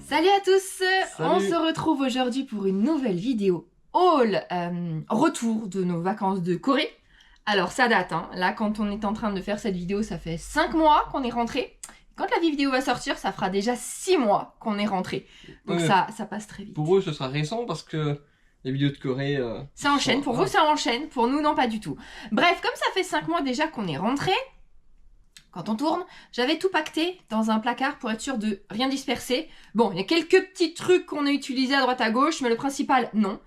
Salut à tous. Salut. On se retrouve aujourd'hui pour une nouvelle vidéo haul, retour de nos vacances de Corée. Alors ça date, hein. Là quand on est en train de faire cette vidéo, ça fait 5 mois qu'on est rentré. Quand la vidéo va sortir, ça fera déjà 6 mois qu'on est rentré. Donc ça passe très vite. Pour eux, ce sera récent parce que les vidéos de Corée... ça enchaîne, pour vous ça enchaîne, pour nous non pas du tout. Bref, comme ça fait 5 mois déjà qu'on est rentré, quand on tourne, j'avais tout pacté dans un placard pour être sûr de rien disperser. Bon, il y a quelques petits trucs qu'on a utilisés à droite à gauche, mais le principal, non.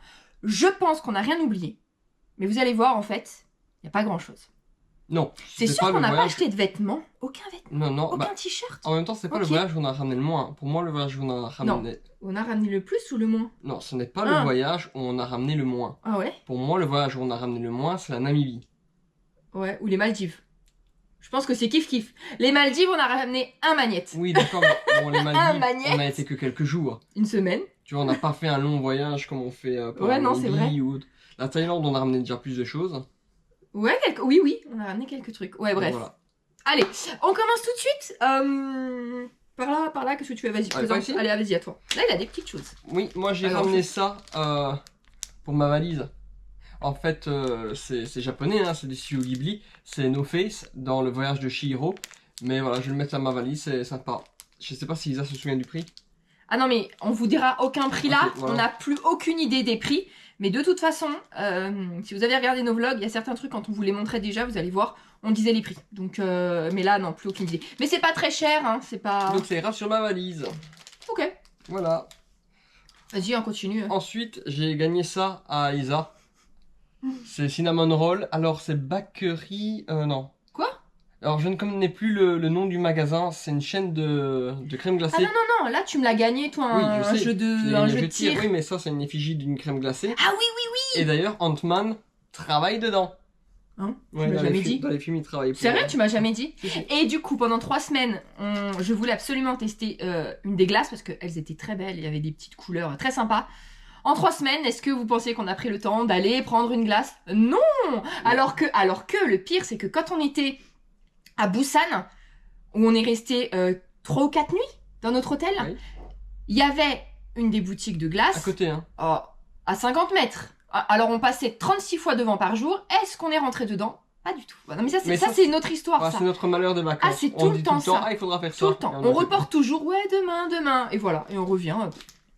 Je pense qu'on n'a rien oublié. Mais vous allez voir, en fait, il n'y a pas grand-chose. Non. C'est sûr qu'on n'a pas acheté de vêtements. Aucun vêtement. Non, aucun t-shirt. En même temps, c'est pas le voyage où on a ramené le moins. Pour moi, le voyage où on a ramené... Non. On a ramené le plus ou le moins? Non, ce n'est pas le voyage où on a ramené le moins. Ah ouais? Pour moi, le voyage où on a ramené le moins, c'est la Namibie. Ouais, ou les Maldives. Je pense que c'est kiff-kiff. Les Maldives, on a ramené un magnète. Oui, d'accord, bon, les Maldives, on a été que quelques jours. Une semaine. Tu vois, on n'a pas fait un long voyage comme on fait pour ouais, non, c'est vrai. Ou... La Thaïlande, on a ramené déjà plus de choses. Ouais, oui, on a ramené quelques trucs. Ouais, bref. Voilà. Allez, on commence tout de suite. Par là, qu'est-ce que tu veux? Vas-y, présente. Allez, vas-y, à toi. Là, il a des petites choses. Oui, moi j'ai ramené ça pour ma valise. En fait, c'est japonais, hein, c'est du Studio Ghibli, c'est No Face dans le voyage de Chihiro. Mais voilà, je vais le mettre à ma valise, c'est sympa. Je sais pas si Isa se souvient du prix. Ah non, mais on vous dira aucun prix là, okay, voilà. On n'a plus aucune idée des prix. Mais de toute façon, si vous avez regardé nos vlogs, il y a certains trucs, quand on vous les montrait déjà, vous allez voir, on disait les prix. Donc, mais là, non, plus aucune idée. Mais c'est pas très cher, hein, c'est pas... Donc ça ira sur ma valise. Ok. Voilà. Vas-y, on continue. Ensuite, j'ai gagné ça à Isa. C'est Cinnamon Roll. Alors, c'est Bakery... non. Quoi? Alors, je ne connais plus le nom du magasin. C'est une chaîne de crème glacée. Ah non, là, tu me l'as gagné, toi, un jeu de tir. Oui, mais ça, c'est une effigie d'une crème glacée. Ah oui. Et d'ailleurs, Ant-Man travaille dedans. Hein? Ouais, tu m'as jamais dit. Dans les films, il travaille. C'est vrai, tu m'as jamais dit. Si. Et du coup, pendant 3 semaines, je voulais absolument tester une des glaces parce qu'elles étaient très belles. Il y avait des petites couleurs très sympas. En 3 semaines, est-ce que vous pensez qu'on a pris le temps d'aller prendre une glace? Non. Alors que le pire, c'est que quand on était à Busan, où on est resté 3 ou 4 nuits dans notre hôtel, il y avait une des boutiques de glace. À côté, hein. À 50 mètres. Alors on passait 36 fois devant par jour. Est-ce qu'on est rentré dedans? Pas du tout. Non, mais ça c'est notre histoire. C'est notre malheur de vacances. Ah, c'est tout le temps ça. Il faudra faire ça. Tout le temps. On reporte toujours. Ouais, demain. Et voilà. Et on revient.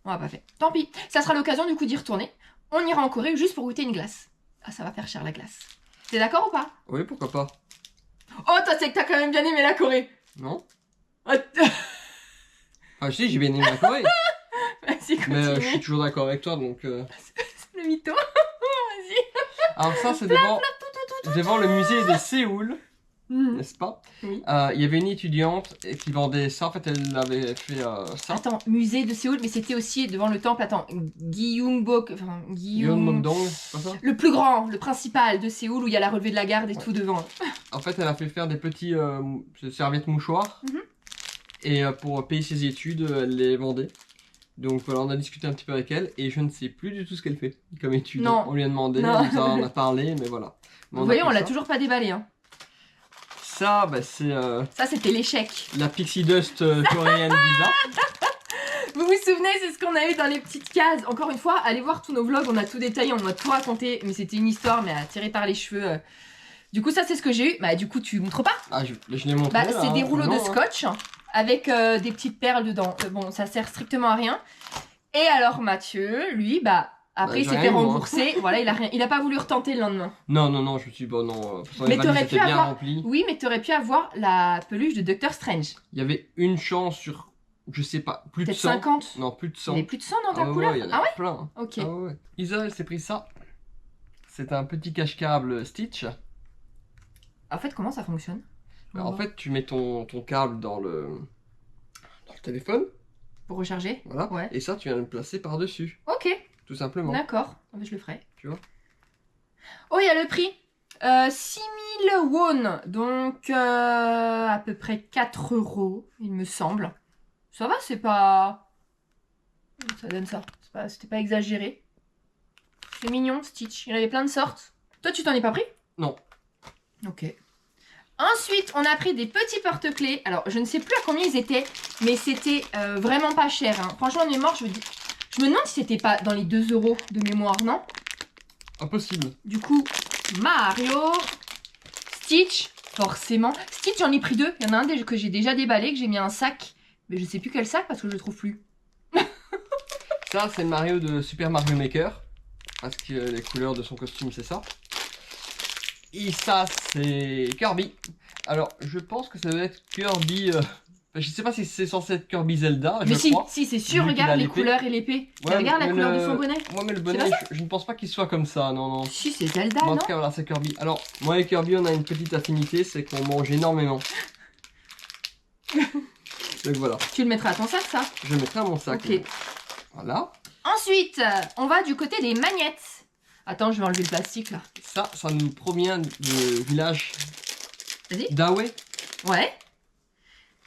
On l'a pas fait. Tant pis. Ça sera l'occasion du coup d'y retourner. On ira en Corée juste pour goûter une glace. Ah, ça va faire cher la glace. T'es d'accord ou pas? Oui, pourquoi pas. Oh, toi, c'est que t'as quand même bien aimé la Corée. Non. Ah, si, j'ai bien aimé la Corée. Vas-y, continue. Mais je suis toujours d'accord avec toi, donc... C'est le mytho. Vas-y. Alors ça, c'est devant le musée de Séoul. N'est-ce pas? Oui. Il y avait une étudiante qui vendait ça. En fait, elle avait fait ça. Attends, musée de Séoul, mais c'était aussi devant le temple. Attends, Gyeongbok. Enfin, Gyeongbokdong, c'est pas ça? Le plus grand, le principal de Séoul où il y a la relevée de la garde et tout devant. En fait, elle a fait faire des petits serviettes mouchoirs. Et pour payer ses études, elle les vendait. Donc voilà, on a discuté un petit peu avec elle et je ne sais plus du tout ce qu'elle fait comme étude. Non. On lui a demandé, elle en a parlé, mais voilà. Vous voyez, on l'a toujours pas déballé. Hein. Ça, bah, c'est... Ça, c'était l'échec. La Pixie Dust coréenne bizarre. Vous vous souvenez, c'est ce qu'on a eu dans les petites cases. Encore une fois, allez voir tous nos vlogs, on a tout détaillé, on a tout raconté. Mais c'était une histoire, mais à tirer par les cheveux. Du coup, ça, c'est ce que j'ai eu. Bah, du coup, tu montres pas? Ah, je l'ai montré. Bah, c'est des rouleaux de scotch avec des petites perles dedans. Bon, ça sert strictement à rien. Et alors, Mathieu, lui, bah... Après, il s'est fait rembourser. Voilà, il a pas voulu retenter le lendemain. Non, je me suis dit, bon, non. Mais t'aurais pu avoir. Oui, mais t'aurais pu avoir la peluche de Doctor Strange. Il y avait une chance sur, je sais pas, plus de 100. 50. Non, plus de 100. Il y avait plus de 100 dans ta couleur. Ouais, il y en a plein. Ok. Ah ouais. Isa, elle s'est pris ça. C'est un petit cache-câble Stitch. En fait, comment ça fonctionne? En fait, tu mets ton câble dans le téléphone. Pour recharger. Voilà. Ouais. Et ça, tu viens le placer par-dessus. Ok. Tout simplement. D'accord, je le ferai. Tu vois? Oh, il y a le prix. 6000 won, donc à peu près 4 €, il me semble. Ça va, c'est pas... Ça donne ça. C'était pas exagéré. C'est mignon, Stitch. Il y en avait plein de sortes. Toi, tu t'en es pas pris? Non. Ok. Ensuite, on a pris des petits porte-clés. Alors, je ne sais plus à combien ils étaient, mais c'était vraiment pas cher. Hein. Franchement, on est mort, je me demande si c'était pas dans les 2 € de mémoire, non? Impossible. Du coup, Mario, Stitch, forcément. Stitch, j'en ai pris 2. Il y en a un que j'ai déjà déballé, que j'ai mis un sac. Mais je sais plus quel sac parce que je le trouve plus. Ça, c'est le Mario de Super Mario Maker. Parce que les couleurs de son costume, c'est ça. Et ça, c'est Kirby. Alors, je pense que ça doit être Kirby... Je sais pas si c'est censé être Kirby Zelda, mais je crois. Si, c'est sûr, Vu regarde qu'il a les l'épée. couleurs et l'épée. Ouais, Regarde la mais couleur de son bonnet. Ouais, mais le bonnet, je ne pense pas qu'il soit comme ça, non, non. Si, c'est Zelda, Bon, en non? tout cas, voilà, c'est Kirby. Alors, moi et Kirby, on a une petite affinité, c'est qu'on mange énormément. Donc voilà, Tu le mettras à ton sac, ça? je mettrai à mon sac. Ok. Voilà. Ensuite, on va du côté des magnettes. Attends, je vais enlever le plastique, là. Ça nous provient du village Vas-y. d'Awe. Ouais.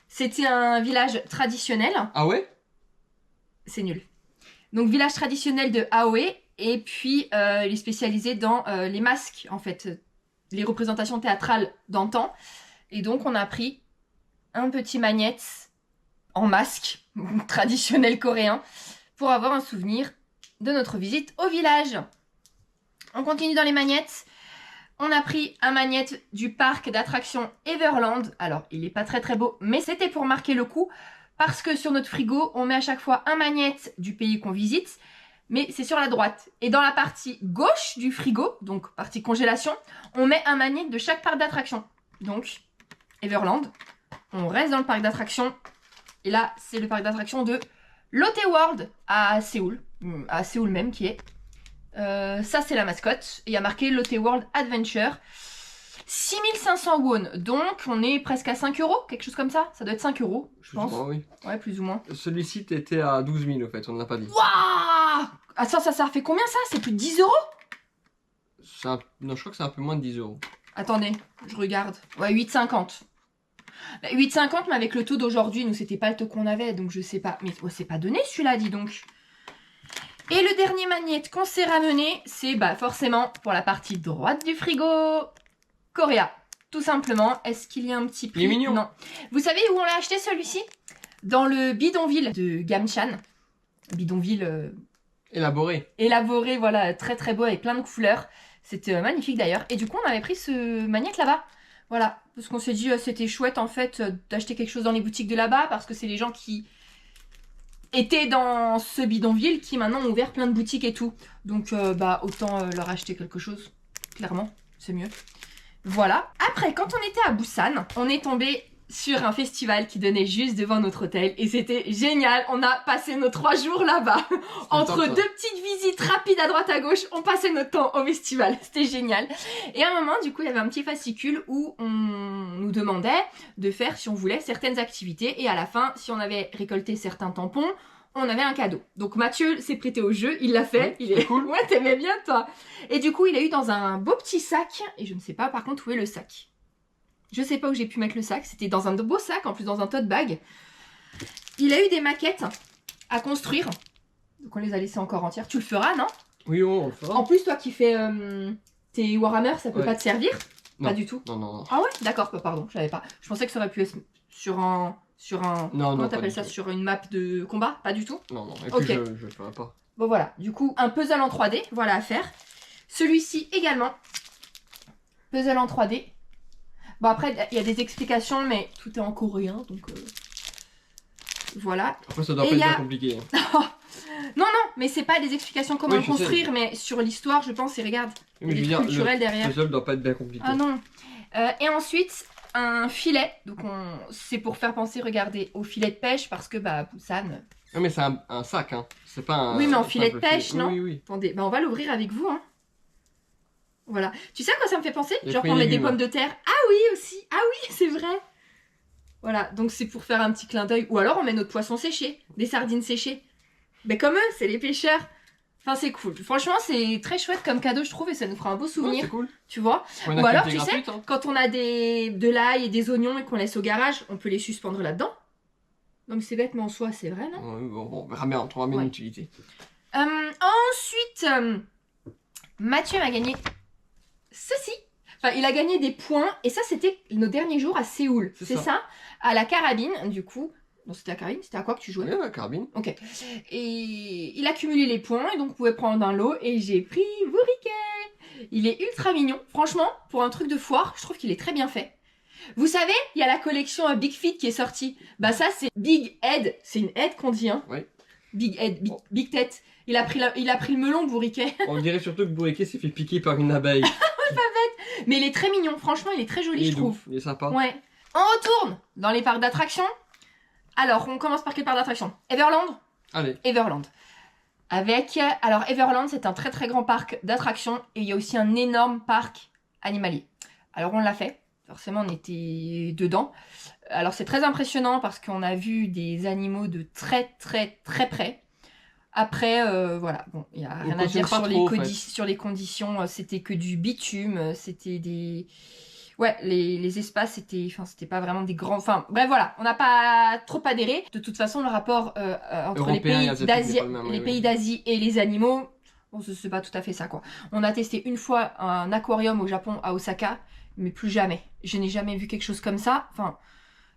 C'était un village traditionnel. Ah ouais? C'est nul. Donc, village traditionnel de Aoe. Et puis, il est spécialisé dans les masques, en fait. Les représentations théâtrales d'antan. Et donc, on a pris un petit magnette en masque traditionnel coréen pour avoir un souvenir de notre visite au village. On continue dans les magnettes. On a pris un magnette du parc d'attractions Everland. Alors, il n'est pas très très beau, mais c'était pour marquer le coup. Parce que sur notre frigo, on met à chaque fois un magnette du pays qu'on visite. Mais c'est sur la droite. Et dans la partie gauche du frigo, donc partie congélation, on met un magnette de chaque parc d'attractions. Donc, Everland. On reste dans le parc d'attractions. Et là, c'est le parc d'attractions de Lotte World à Séoul. À Séoul même, qui est... ça c'est la mascotte, et il y a marqué Lotte World Adventure. 6500 won, donc on est presque à 5 €, quelque chose comme ça. Ça doit être 5 €, je pense. Oui. Ouais, plus ou moins. Celui-ci était à 12 000 au fait, on ne l'a pas dit. Waouh! Attends, ça fait combien ça? C'est plus de 10 €? Non, je crois que c'est un peu moins de 10 €. Attendez, je regarde. Ouais, 8,50. 8,50, mais avec le taux d'aujourd'hui, nous c'était pas le taux qu'on avait, donc je sais pas. Mais oh, c'est pas donné celui-là, dis donc. Et le dernier magnette qu'on s'est ramené, c'est forcément pour la partie droite du frigo, Coréa. Tout simplement. Est-ce qu'il y a un petit prix? Il est mignon. Non. Vous savez où on l'a acheté celui-ci? Dans le bidonville de Gamchan. Bidonville Élaboré. élaboré, voilà, très très beau avec plein de couleurs. C'était magnifique d'ailleurs. Et du coup, on avait pris ce magnette là-bas. Voilà. Parce qu'on s'est dit, c'était chouette en fait d'acheter quelque chose dans les boutiques de là-bas parce que c'est les gens qui étaient dans ce bidonville qui maintenant ont ouvert plein de boutiques et tout. Donc autant leur acheter quelque chose. Clairement, c'est mieux. Voilà. Après, quand on était à Busan, on est tombé sur un festival qui donnait juste devant notre hôtel. Et c'était génial. On a passé nos 3 jours là-bas. Entre deux petites visites rapides à droite à gauche, on passait notre temps au festival. C'était génial. Et à un moment, du coup, il y avait un petit fascicule où on nous demandait de faire, si on voulait, certaines activités. Et à la fin, si on avait récolté certains tampons, on avait un cadeau. Donc Mathieu s'est prêté au jeu, il l'a fait. Oui, il est cool. Ouais, t'aimais bien toi. Et du coup, il a eu dans un beau petit sac. Et je ne sais pas par contre où est le sac. Je sais pas où j'ai pu mettre le sac. C'était dans un beau sac, en plus dans un tote bag. Il a eu des maquettes à construire. Donc on les a laissées encore entières. Tu le feras, non? Oui, on le fera. En plus, toi qui fais tes Warhammer, ça peut Ouais. pas te servir? Non. Pas du tout. Non. Ah ouais? D'accord, pardon, je savais pas. Je pensais que ça aurait pu être sur un... Non, comment pas t'appelles du ça? tout. Sur une map de combat? Pas du tout? Non. Et Ok. puis je le ferai pas. Bon voilà, du coup, un puzzle en 3D, voilà à faire. Celui-ci également. Puzzle en 3D. Bon après, il y a des explications, mais tout est en coréen, donc... Voilà. Après, ça doit Et pas être y a- bien compliqué. Non, mais c'est pas des explications comment Oui, je sais. construire, mais sur l'histoire, je pense, et regarde, Mais je il veux y a dire, des culturels le derrière. puzzle doit pas être bien compliqué. Ah non. Et ensuite, un filet. Donc c'est pour faire penser, regardez, au filet de pêche, parce que Busan... Non, mais c'est un sac, hein. C'est pas un. Oui, mais en filet simple de pêche, filet. non? Oui. Attendez, on va l'ouvrir avec vous, hein. Voilà. Tu sais à quoi ça me fait penser? Les Genre fruits pour et mettre des légumes. pommes de terre. Ah oui, aussi. Ah oui, c'est vrai. Voilà, donc c'est pour faire un petit clin d'œil. Ou alors on met notre poisson séché, des sardines séchées. Mais comme eux, c'est les pêcheurs. Enfin, c'est cool. Franchement, c'est très chouette comme cadeau, je trouve, et ça nous fera un beau Ouais, souvenir, c'est cool. tu vois. Pour une Ou alors, activité tu sais, gratuite, hein. quand on a de l'ail et des oignons et qu'on laisse au garage, on peut les suspendre là-dedans. Donc c'est bête, mais en soi, c'est vrai, non? Ouais, bon, on verra bien, on trouvera bien Ouais. une utilité. Ensuite, Mathieu m'a gagné ceci. Enfin, il a gagné des points. Et ça, c'était nos derniers jours à Séoul. C'est ça. À la carabine, du coup. Non, c'était la carabine. C'était à quoi que tu jouais? Oui, la carabine. Ok. Et il a cumulé les points. Et donc, vous pouvez prendre un lot. Et j'ai pris Bourriquet. Il est ultra mignon. Franchement, pour un truc de foire, je trouve qu'il est très bien fait. Vous savez, il y a la collection Big Feet qui est sortie. Bah ça, c'est Big Head. C'est une head qu'on dit, hein. Oui. Big Head, big tête. Il a pris le melon, Bourriquet. On dirait surtout que Bourriquet s'est fait piquer par une abeille. Pas bête. Mais il est très mignon. Franchement, il est très joli, je trouve. Il est sympa. Ouais. On retourne dans les parcs d'attractions. Alors, on commence par quel parc d'attractions? Everland. Allez. Everland. Alors, Everland, c'est un très très grand parc d'attractions. Et il y a aussi un énorme parc animalier. Alors, on l'a fait. Forcément, on était dedans. Alors, c'est très impressionnant parce qu'on a vu des animaux de très très très près. Après, voilà, bon, il n'y a rien à dire sur les conditions. C'était que du bitume, c'était des... Ouais, les espaces, c'était pas vraiment des grands... Enfin, bref, voilà, on n'a pas trop adhéré. De toute façon, le rapport entre les pays d'Asie et les animaux, bon, c'est pas tout à fait ça, quoi. On a testé une fois un aquarium au Japon, à Osaka, mais plus jamais. Je n'ai jamais vu quelque chose comme ça. Enfin,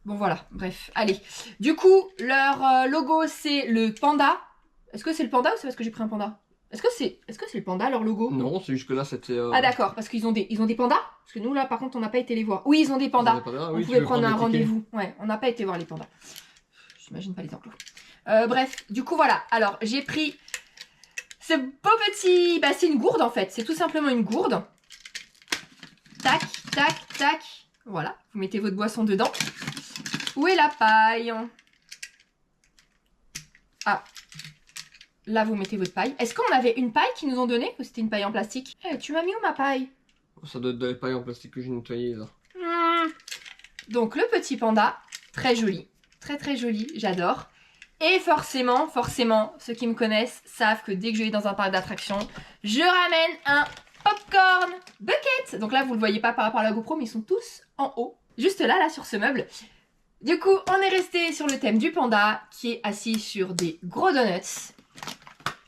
bon, voilà, bref, allez. Du coup, leur logo, c'est le panda. Est-ce que c'est le panda ou c'est parce que j'ai pris un panda? Est-ce que c'est le panda, leur logo? Non, c'est juste que là, c'était... Ah d'accord, parce qu'ils ont des pandas? Parce que nous, là, par contre, on n'a pas été les voir. Oui, ils ont des pandas. On pouvait prendre un rendez-vous. Ouais, on n'a pas été voir les pandas. J'imagine pas les enclos. Bref, du coup, voilà. Alors, j'ai pris ce beau petit... Bah, c'est une gourde, en fait. C'est tout simplement une gourde. Tac, tac, tac. Voilà, vous mettez votre boisson dedans. Où est la paille? Ah. Là, vous mettez votre paille. Est-ce qu'on avait une paille qu'ils nous ont donnée ou c'était une paille en plastique? Tu m'as mis où ma paille? Ça doit être de la paille en plastique que j'ai nettoyée, là. Donc, le petit panda, très joli. Très, très joli, j'adore. Et forcément, ceux qui me connaissent savent que dès que je vais dans un parc d'attractions, je ramène un popcorn bucket. Donc là, vous le voyez pas par rapport à la GoPro, mais ils sont tous en haut. Juste là, sur ce meuble. Du coup, on est resté sur le thème du panda qui est assis sur des gros donuts.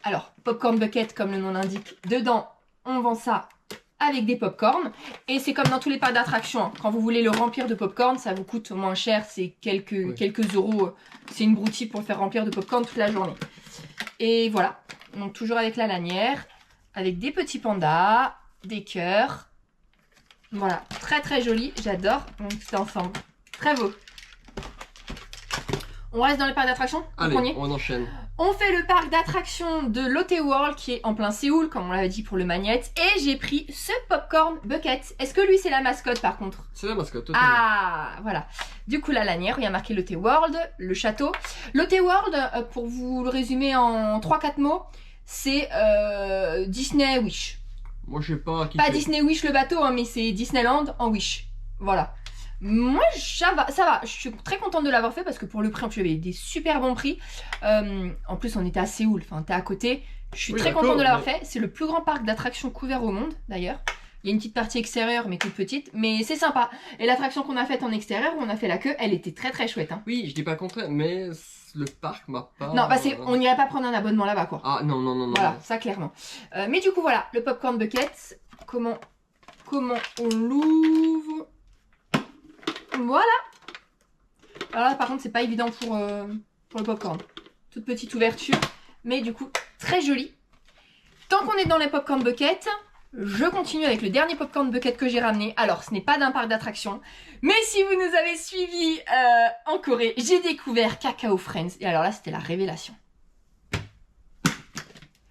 Alors, popcorn bucket, comme le nom l'indique, dedans, on vend ça avec des popcorn. Et c'est comme dans tous les parcs d'attractions. Hein. Quand vous voulez le remplir de popcorn, ça vous coûte moins cher, c'est quelques euros. C'est une broutille pour le faire remplir de popcorn toute la journée. Et voilà, donc toujours avec la lanière, avec des petits pandas, des cœurs. Voilà, très très joli, j'adore. Donc c'est ensemble, très beau. On reste dans les parcs d'attractions? Allez, on enchaîne. On fait le parc d'attractions de Lotte World qui est en plein Séoul, comme on l'avait dit pour le Magnette. Et j'ai pris ce popcorn bucket. Est-ce que lui c'est la mascotte par contre? C'est la mascotte, totalement. Ah, voilà. Du coup la lanière, il y a marqué Lotte World, le château. Lotte World, pour vous le résumer en 3-4 mots, c'est Disney Wish. Moi je sais pas... Pas Disney Wish le bateau, hein, mais c'est Disneyland en Wish. Voilà. Moi, ça va. Je suis très contente de l'avoir fait parce que pour le prix, en plus, il y avait des super bons prix. En plus, on était à Séoul, enfin, t'es à côté. Je suis très contente de l'avoir fait. C'est le plus grand parc d'attractions couvert au monde, d'ailleurs. Il y a une petite partie extérieure, mais toute petite. Mais c'est sympa. Et l'attraction qu'on a faite en extérieur, où on a fait la queue, elle était très très chouette. Hein. Oui, je dis pas le contraire, mais le parc m'a pas... Non, bah on n'irait pas prendre un abonnement là-bas, quoi. Ah, non. Voilà, ça, clairement. Mais du coup, voilà, le popcorn bucket. Comment on l'ouvre? Voilà. Alors là par contre c'est pas évident pour le popcorn. Toute petite ouverture, mais du coup très joli. Tant qu'on est dans les popcorn bucket, je continue avec le dernier popcorn bucket que j'ai ramené. Alors ce n'est pas d'un parc d'attractions, mais si vous nous avez suivis en Corée, j'ai découvert Cacao Friends. Et alors là c'était la révélation.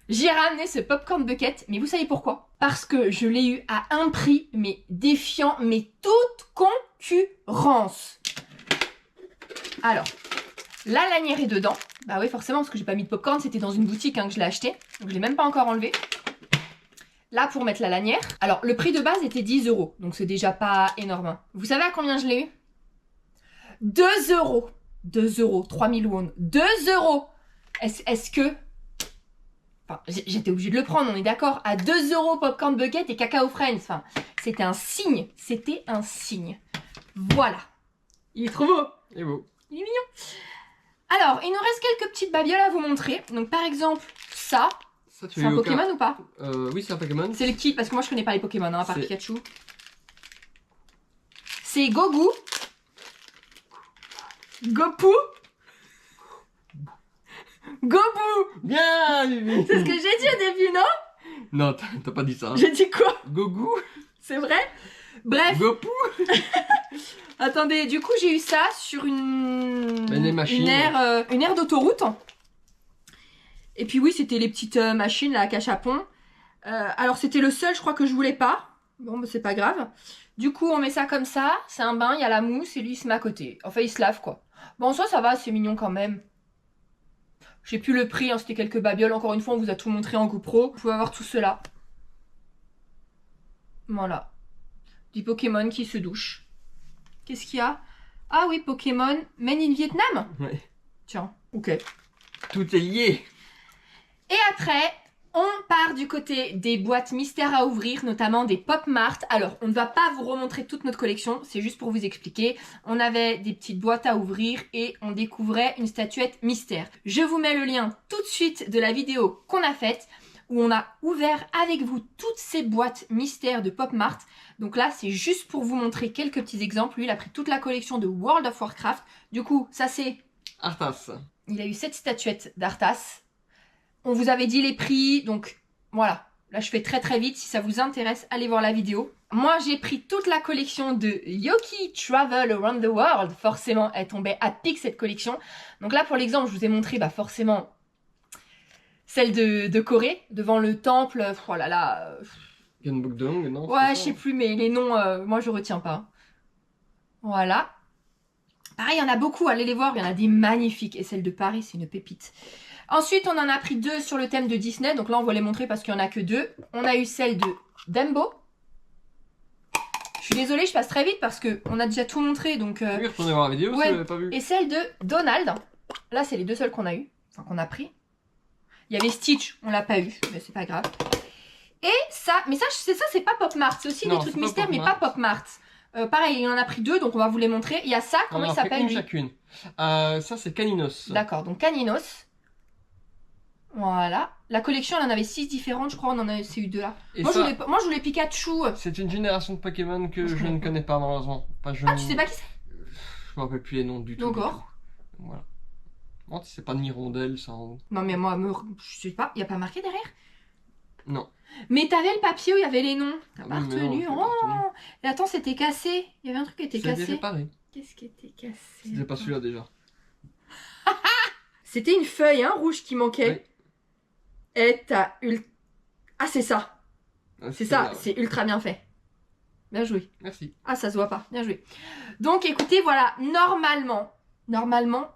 J'ai ramené ce popcorn bucket, mais vous savez pourquoi? Parce que je l'ai eu à un prix, mais défiant, mais toute concurrence. Alors, la lanière est dedans. Bah oui, forcément, parce que j'ai pas mis de popcorn, c'était dans une boutique hein, que je l'ai acheté. Donc je l'ai même pas encore enlevé. Là, pour mettre la lanière. Alors, le prix de base était 10 €. Donc c'est déjà pas énorme. Vous savez à combien je l'ai eu? 2 €. 2 €, 3000 won. 2 €. Est-ce que... Enfin, j'étais obligée de le prendre, on est d'accord. À 2 € popcorn bucket et Cacao Friends. Enfin, c'était un signe. C'était un signe. Voilà. Il est trop beau. Il est beau. Il est mignon. Alors, il nous reste quelques petites babioles à vous montrer. Donc, par exemple, ça. C'est un Pokémon ou pas? Oui, c'est un Pokémon. C'est le qui? Parce que moi, je connais pas les Pokémon, hein, à part Pikachu. C'est Gogu. Gopu. Gobu. Bien, Vivi. C'est ce que j'ai dit au début, non? Non, t'as pas dit ça. J'ai dit quoi? Gogu. C'est vrai? Bref. Gopu. Attendez, du coup j'ai eu ça sur une machines. une aire d'autoroute. Et puis oui, c'était les petites machines là à cachapon. Alors c'était le seul, je crois, que je voulais pas. Bon, bah, c'est pas grave. Du coup on met ça comme ça, c'est un bain, il y a la mousse et lui il se met à côté. Enfin il se lave quoi. Bon ça va, c'est mignon quand même. J'ai plus le prix, hein, c'était quelques babioles. Encore une fois on vous a tout montré en GoPro. Vous pouvez avoir tout cela. Voilà. Des Pokémon qui se douchent. Qu'est-ce qu'il y a? Ah oui, Pokémon Made in Vietnam. Ouais. Tiens, ok. Tout est lié. Et après, on part du côté des boîtes mystères à ouvrir, notamment des Pop Mart. Alors, on ne va pas vous remontrer toute notre collection, c'est juste pour vous expliquer. On avait des petites boîtes à ouvrir et on découvrait une statuette mystère. Je vous mets le lien tout de suite de la vidéo qu'on a faite, où on a ouvert avec vous toutes ces boîtes mystères de Pop Mart. Donc là, c'est juste pour vous montrer quelques petits exemples. Lui, il a pris toute la collection de World of Warcraft. Du coup, ça c'est... Arthas. Il a eu 7 statuettes d'Arthas. On vous avait dit les prix, donc voilà. Là, je fais très très vite. Si ça vous intéresse, allez voir la vidéo. Moi, j'ai pris toute la collection de Yoki Travel Around the World. Forcément, elle tombait à pic cette collection. Donc là, pour l'exemple, je vous ai montré forcément celle de Corée, devant le temple. Oh là là. Gyeongbokdong, non? Ouais, je sais plus, mais les noms, moi, je retiens pas. Voilà. Pareil, il y en a beaucoup, allez les voir, il y en a des magnifiques. Et celle de Paris, c'est une pépite. Ensuite, on en a pris 2 sur le thème de Disney. Donc là, on va les montrer parce qu'il n'y en a que 2. On a eu celle de Dumbo. Je suis désolée, je passe très vite parce qu'on a déjà tout montré. Donc, Oui, retournez voir la vidéo ouais. si vous l'avez pas vu. Et celle de Donald. Là, c'est les 2 seules qu'on a eu. Enfin, qu'on a pris. Il y avait Stitch, on l'a pas eu, mais c'est pas grave. Et ça, mais ça, c'est pas Pop Mart. C'est aussi des trucs mystères, mais pas Pop Mart. Pareil, il en a pris 2, donc on va vous les montrer. Il y a ça, comment il s'appelle lui? Chacune. Ça, c'est Caninos. D'accord, donc Caninos. Voilà. La collection, elle en avait 6 différentes, je crois. On en a eu 2 là. Moi, je voulais Pikachu. C'est une génération de Pokémon que je ne connais pas, malheureusement. Enfin, Ah, tu sais pas qui c'est? Je me rappelle plus les noms du tout. D'accord. Voilà. Non, c'est pas de Hirondelle, ça. Non, mais moi, je sais pas. Il n'y a pas marqué derrière? Non. Mais t'avais le papier où il y avait les noms. T'as pas Oui, mais non, retenu. j'ai pas Oh retenu. Et attends, c'était cassé. Il y avait un truc qui était C'était cassé. réparé. Qu'est-ce qui était cassé? C'était pas celui-là déjà. C'était une feuille, hein, rouge qui manquait. Oui. Et t'as Ah, c'est ça. Ah, C'est ça, là, ouais. c'est ultra bien fait. Bien joué. Merci. Ah, ça se voit pas. Bien joué. Donc, écoutez, voilà. Normalement,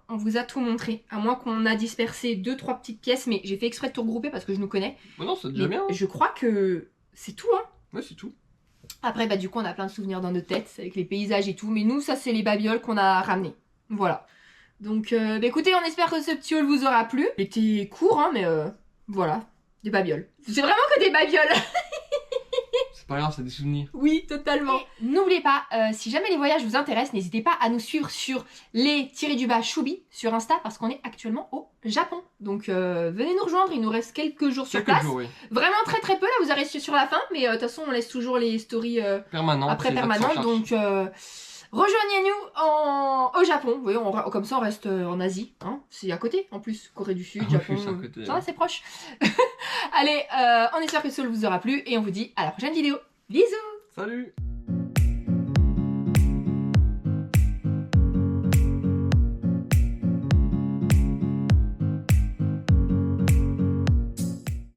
on vous a tout montré. À moins qu'on a dispersé 2-3 petites pièces. Mais j'ai fait exprès de tout regrouper parce que je nous connais. Bon, non, c'est déjà Mais bien. Hein. je crois que c'est tout, hein. Ouais, c'est tout. Après, bah, du coup, on a plein de souvenirs dans notre tête avec les paysages et tout. Mais nous, ça, c'est les babioles qu'on a ramenées. Voilà. Donc, bah, écoutez, on espère que ce petit haul vous aura plu. Il était court, hein, mais voilà. Des babioles. C'est vraiment que des babioles. C'est pas grave, c'est des souvenirs. Oui, totalement. N'oubliez pas, si jamais les voyages vous intéressent, n'hésitez pas à nous suivre sur les _Choubi sur Insta parce qu'on est actuellement au Japon. Donc venez nous rejoindre, il nous reste quelques jours sur place. Jours, oui. Vraiment très très peu, là vous arrêtez sur la fin, mais de toute façon on laisse toujours les stories Permanentes. après permanentes. Donc rejoignez-nous au Japon. Vous voyez, comme ça on reste en Asie. Hein. C'est à côté en plus, Corée du Sud, Japon. Oui, c'est à côté, Ça ouais. va, c'est proche. Allez, on espère que ce vous aura plu et on vous dit à la prochaine vidéo. Bisous! Salut!